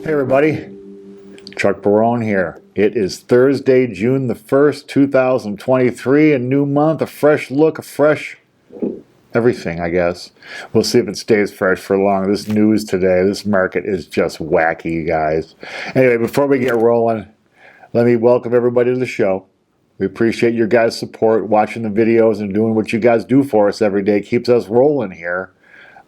Hey everybody, Chuck Barone here. It is Thursday, June the 1st, 2023, a new month, a fresh look, a fresh everything, I guess. We'll see if it stays fresh for long. This news today, this market is just wacky, you guys. Anyway, before we get rolling, let me welcome everybody to the show. We appreciate your guys' support, watching the videos and doing what you guys do for us every day. Keeps us rolling here.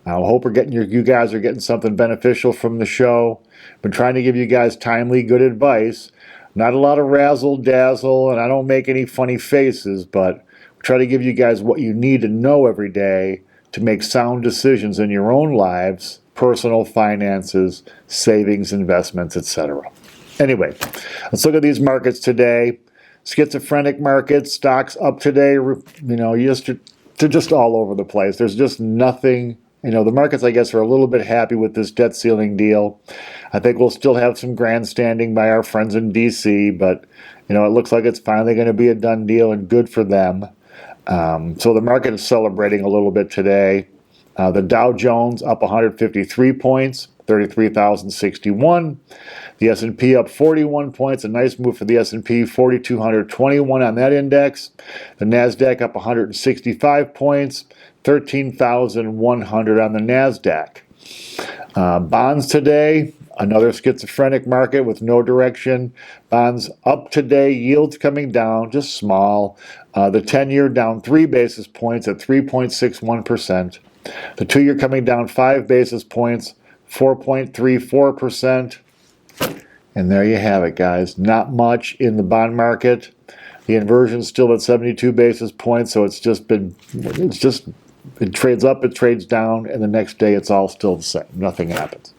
I hope you guys are getting something beneficial from the show. Been trying to give you guys timely, good advice. Not a lot of razzle dazzle, and I don't make any funny faces, but try to give you guys what you need to know every day to make sound decisions in your own lives, personal finances, savings, investments, etc. Anyway, let's look at these markets today. Schizophrenic markets, stocks up today, they're just all over the place. There's just nothing. The markets, I guess, are a little bit happy with this debt ceiling deal. I think we'll still have some grandstanding by our friends in D.C., but, it looks like it's finally going to be a done deal and good for them. So the market is celebrating a little bit today. The Dow Jones up 153 points, 33,061. The S&P up 41 points, a nice move for the S&P, 4,221 on that index. The NASDAQ up 165 points, 13,100 on the NASDAQ. Bonds today, another schizophrenic market with no direction. Bonds up today, yields coming down, just small. The 10-year down 3 basis points at 3.61%. The 2-year coming down 5 basis points, 4.34%. And there you have it, guys. Not much in the bond market. The inversion's still at 72 basis points, so it trades up, it trades down, and the next day it's all still the same. Nothing happens.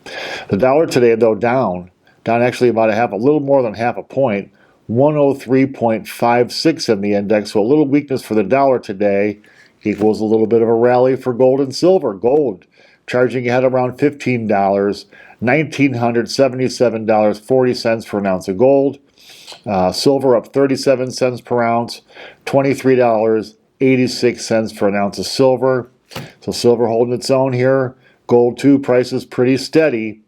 The dollar today, though, down actually about a little more than half a point, 103.56 in the index. So a little weakness for the dollar today equals a little bit of a rally for gold and silver. Gold charging ahead around $15, $1,977.40 for an ounce of gold. Silver up 37 cents per ounce, $23.86 for an ounce of silver. So silver holding its own here. Gold too, prices pretty steady.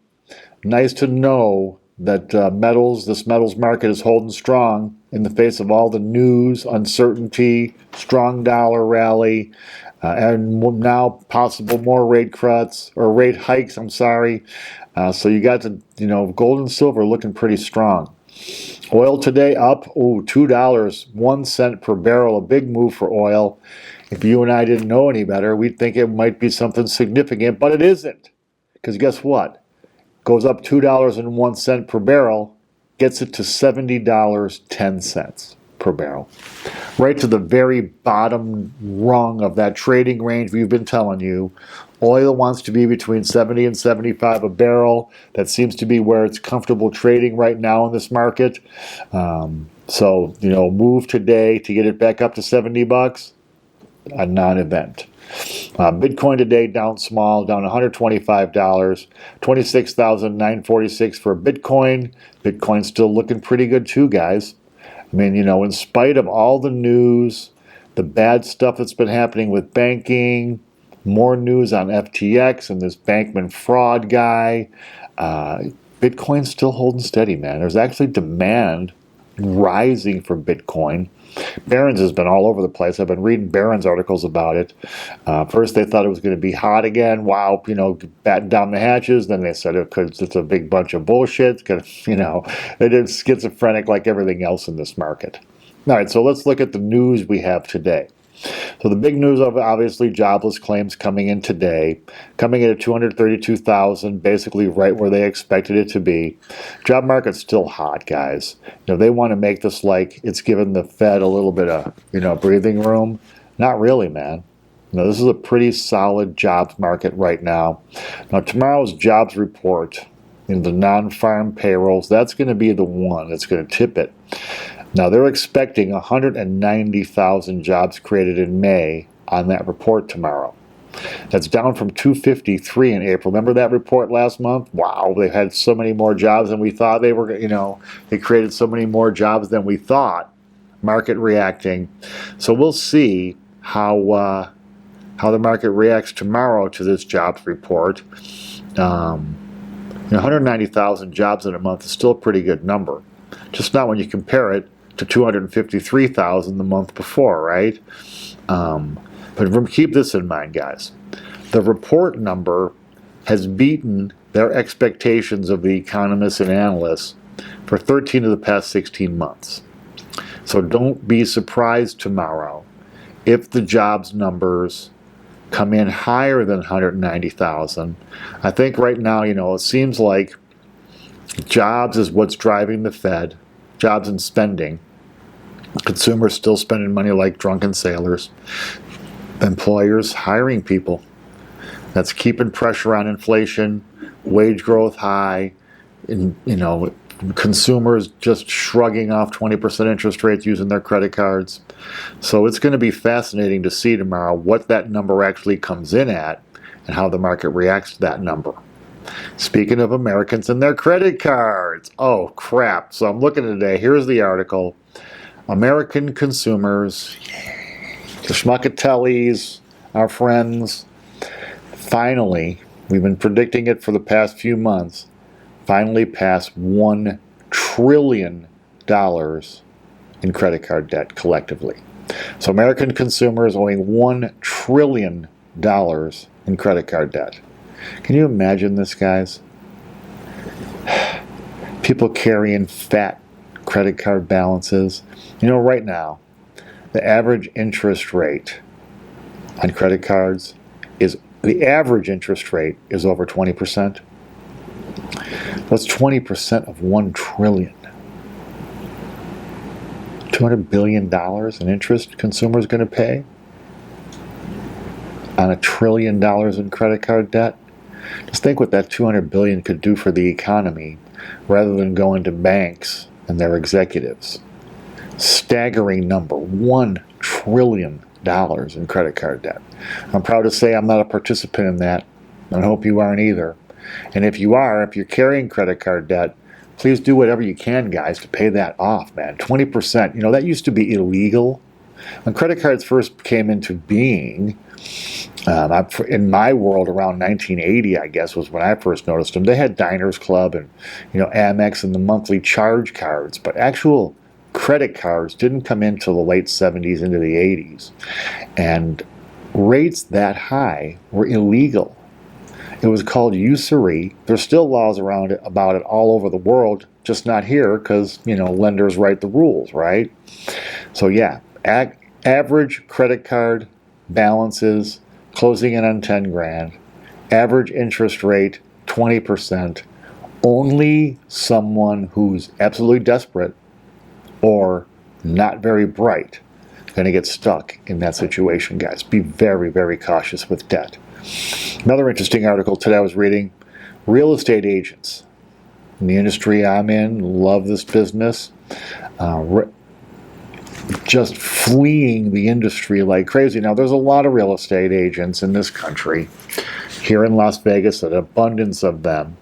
Nice to know that this metals market is holding strong in the face of all the news, uncertainty, strong dollar rally, and now possible more rate hikes. So you got gold and silver looking pretty strong. Oil today up, $2, 1 cent per barrel, a big move for oil. If you and I didn't know any better, we'd think it might be something significant, but it isn't. Because guess what? Goes up $2.01 per barrel, gets it to $70.10 per barrel. Right to the very bottom rung of that trading range we've been telling you. Oil wants to be between 70 and 75 a barrel. That seems to be where it's comfortable trading right now in this market. So, move today to get it back up to $70, a non-event. Bitcoin today down small, down $125, 26,946 for Bitcoin. Bitcoin's still looking pretty good too, guys. I mean, in spite of all the news, the bad stuff that's been happening with banking, more news on FTX and this Bankman fraud guy, Bitcoin's still holding steady, man. There's actually demand rising for Bitcoin. Barone's has been all over the place. I've been reading Barone's articles about it. First they thought it was going to be hot again. Wow, batten down the hatches. Then they said it's a big bunch of bullshit. Because, they did schizophrenic like everything else in this market. All right, so let's look at the news we have today. So the big news of obviously jobless claims coming in today, coming in at 232,000, basically right where they expected it to be. Job market's still hot, guys. They want to make this like it's given the Fed a little bit of, breathing room. Not really, man. This is a pretty solid jobs market right now. Now tomorrow's jobs report, the non-farm payrolls, that's going to be the one that's going to tip it. Now, they're expecting 190,000 jobs created in May on that report tomorrow. That's down from 253 in April. Remember that report last month? Wow, they had so many more jobs than we thought they were, they created so many more jobs than we thought. Market reacting. So we'll see how the market reacts tomorrow to this jobs report. 190,000 jobs in a month is still a pretty good number. Just not when you compare it to 253,000 the month before, right? But keep this in mind, guys. The report number has beaten their expectations of the economists and analysts for 13 of the past 16 months. So don't be surprised tomorrow if the jobs numbers come in higher than 190,000. I think right now, it seems like jobs is what's driving the Fed, jobs and spending. Consumers still spending money like drunken sailors. Employers hiring people. That's keeping pressure on inflation, wage growth high, and consumers just shrugging off 20% interest rates using their credit cards. So it's going to be fascinating to see tomorrow what that number actually comes in at and how the market reacts to that number. Speaking of Americans and their credit cards, oh crap. So I'm looking today, here's the article. American consumers, the Schmuckatellis, our friends, finally, we've been predicting it for the past few months, finally passed $1 trillion in credit card debt collectively. So American consumers owing $1 trillion in credit card debt. Can you imagine this, guys? People carrying fat credit card balances. Right now, the average interest rate on credit cards is over 20%. That's 20% of $1 trillion. $200 billion in interest consumers going to pay on $1 trillion in credit card debt. Just think what that $200 billion could do for the economy rather than going to banks and their executives. Staggering number, $1 trillion in credit card debt. I'm proud to say I'm not a participant in that. I hope you aren't either. And if you're carrying credit card debt, please do whatever you can, guys, to pay that off, man. 20%, that used to be illegal. When credit cards first came into being, in my world around 1980, I guess, was when I first noticed them. They had Diners Club and, Amex and the monthly charge cards, but actual credit cards didn't come into the late 70s into the 80s. And rates that high were illegal. It was called usury. There's still laws about it all over the world, just not here because, lenders write the rules, right? So yeah, average credit card balances closing in on 10 grand. Average interest rate, 20%. Only someone who's absolutely desperate or not very bright going to get stuck in that situation, guys. Be very, very cautious with debt. Another interesting article today I was reading, real estate agents in the industry I'm in, love this business, just fleeing the industry like crazy. Now, there's a lot of real estate agents in this country. Here in Las Vegas, an abundance of them.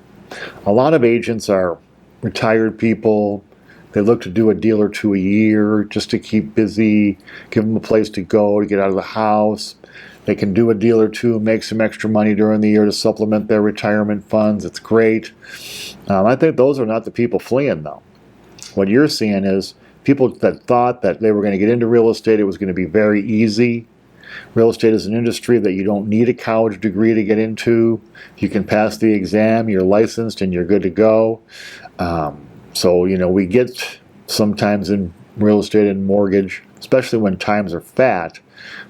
A lot of agents are retired people. They look to do a deal or two a year just to keep busy, give them a place to go, to get out of the house. They can do a deal or two, make some extra money during the year to supplement their retirement funds. It's great. I think those are not the people fleeing, though. What you're seeing is people that thought that they were going to get into real estate, it was going to be very easy. Real estate is an industry that you don't need a college degree to get into. You can pass the exam, you're licensed, and you're good to go. So, we get sometimes in real estate and mortgage, especially when times are fat,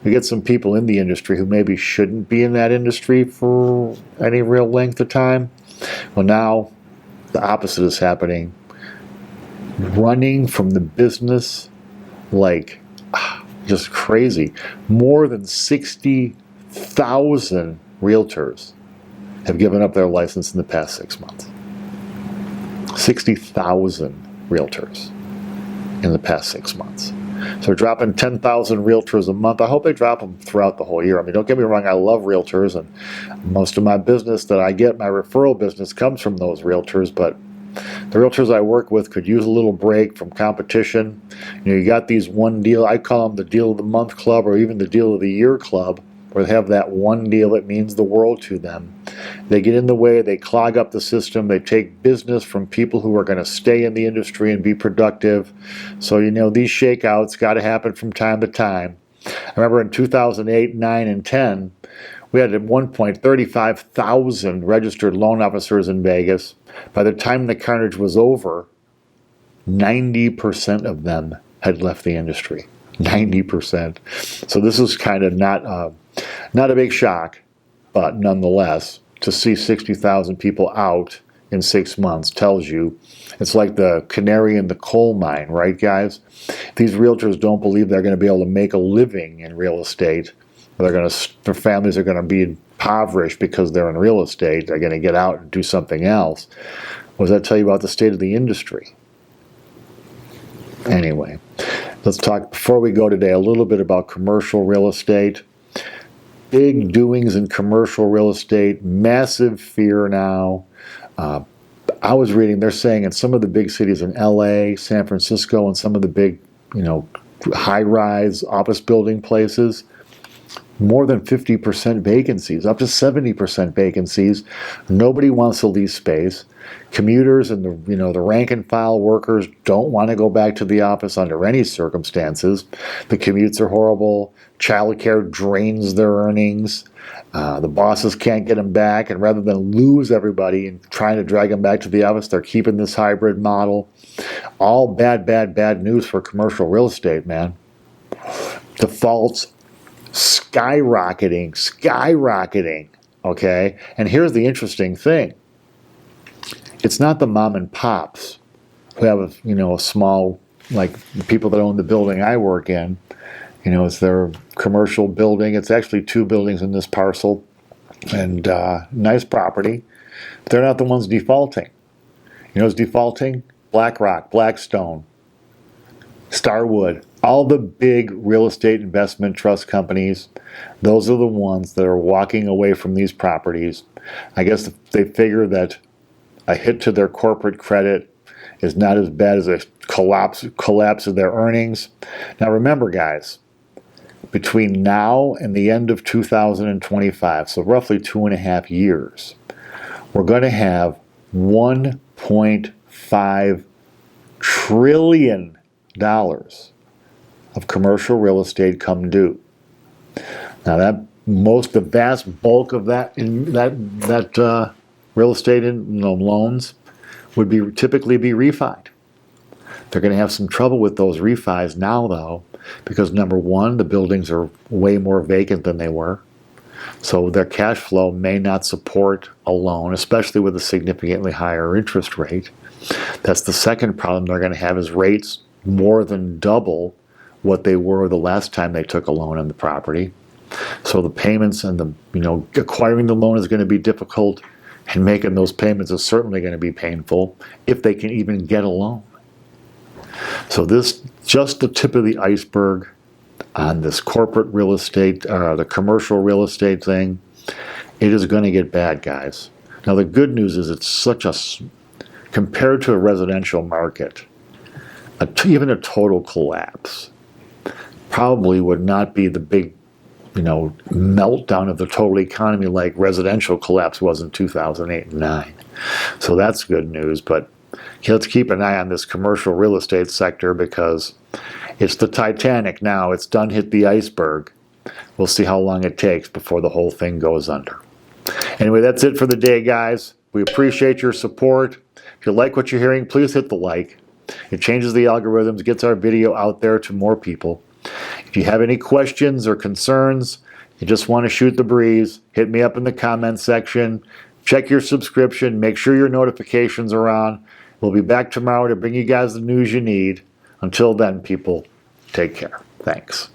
we get some people in the industry who maybe shouldn't be in that industry for any real length of time. Well, now the opposite is happening. Running from the business like just crazy. More than 60,000 realtors have given up their license in the past 6 months. 60,000 realtors in the past 6 months. So they're dropping 10,000 realtors a month. I hope they drop them throughout the whole year. I mean, don't get me wrong, I love realtors, and most of my business that I get, my referral business, comes from those realtors, but the realtors I work with could use a little break from competition. You got these one deal, I call them the deal of the month club or even the deal of the year club. or have that one deal that means the world to them. They get in the way, they clog up the system, they take business from people who are going to stay in the industry and be productive. So, these shakeouts got to happen from time to time. I remember in 2008, 9, and 10, we had at one point 35,000 registered loan officers in Vegas. By the time the carnage was over, 90% of them had left the industry. 90%. So this is kind of not a big shock, but nonetheless, to see 60,000 people out in 6 months tells you it's like the canary in the coal mine, right, guys? These realtors don't believe they're going to be able to make a living in real estate. Their families are going to be impoverished because they're in real estate. They're going to get out and do something else. What does that tell you about the state of the industry? Anyway, let's talk, before we go today, a little bit about commercial real estate. Big doings in commercial real estate, massive fear now. I was reading, they're saying in some of the big cities in LA, San Francisco, and some of the big, high-rise office building places, more than 50% vacancies, up to 70% vacancies. Nobody wants to lease space. Commuters and the rank and file workers don't want to go back to the office under any circumstances. The commutes are horrible. Childcare drains their earnings. The bosses can't get them back, and rather than lose everybody and trying to drag them back to the office, they're keeping this hybrid model. All bad, bad, bad news for commercial real estate, man. Defaults skyrocketing, okay? And here's the interesting thing. It's not the mom and pops who have a small, like the people that own the building I work in. It's their commercial building. It's actually 2 buildings in this parcel, and nice property. But they're not the ones defaulting. Who's defaulting? BlackRock, Blackstone, Starwood, all the big real estate investment trust companies. Those are the ones that are walking away from these properties. I guess they figure that a hit to their corporate credit is not as bad as a collapse of their earnings. Now remember, guys, between now and the end of 2025, so roughly 2.5 years, we're going to have $1.5 trillion of commercial real estate come due. Now the vast bulk of that real estate loans would typically be refied. They're going to have some trouble with those refis now, though, because number one, the buildings are way more vacant than they were. So their cash flow may not support a loan, especially with a significantly higher interest rate. That's the second problem they're going to have, is rates more than double what they were the last time they took a loan on the property. So the payments and acquiring the loan is going to be difficult, and making those payments is certainly going to be painful if they can even get a loan. So this just the tip of the iceberg on this corporate real estate, the commercial real estate thing. It is going to get bad, guys. Now the good news is it's compared to a residential market, even a total collapse probably would not be the big meltdown of the total economy like residential collapse was in 2008 and 9. So that's good news, but let's keep an eye on this commercial real estate sector, because it's the Titanic now. It's done hit the iceberg. We'll see how long it takes before the whole thing goes under. Anyway, that's it for the day, guys. We appreciate your support. If you like what you're hearing, please hit the like. It changes the algorithms, gets our video out there to more people. If you have any questions or concerns, you just want to shoot the breeze, hit me up in the comments section. Check your subscription. Make sure your notifications are on. We'll be back tomorrow to bring you guys the news you need. Until then, people, take care. Thanks.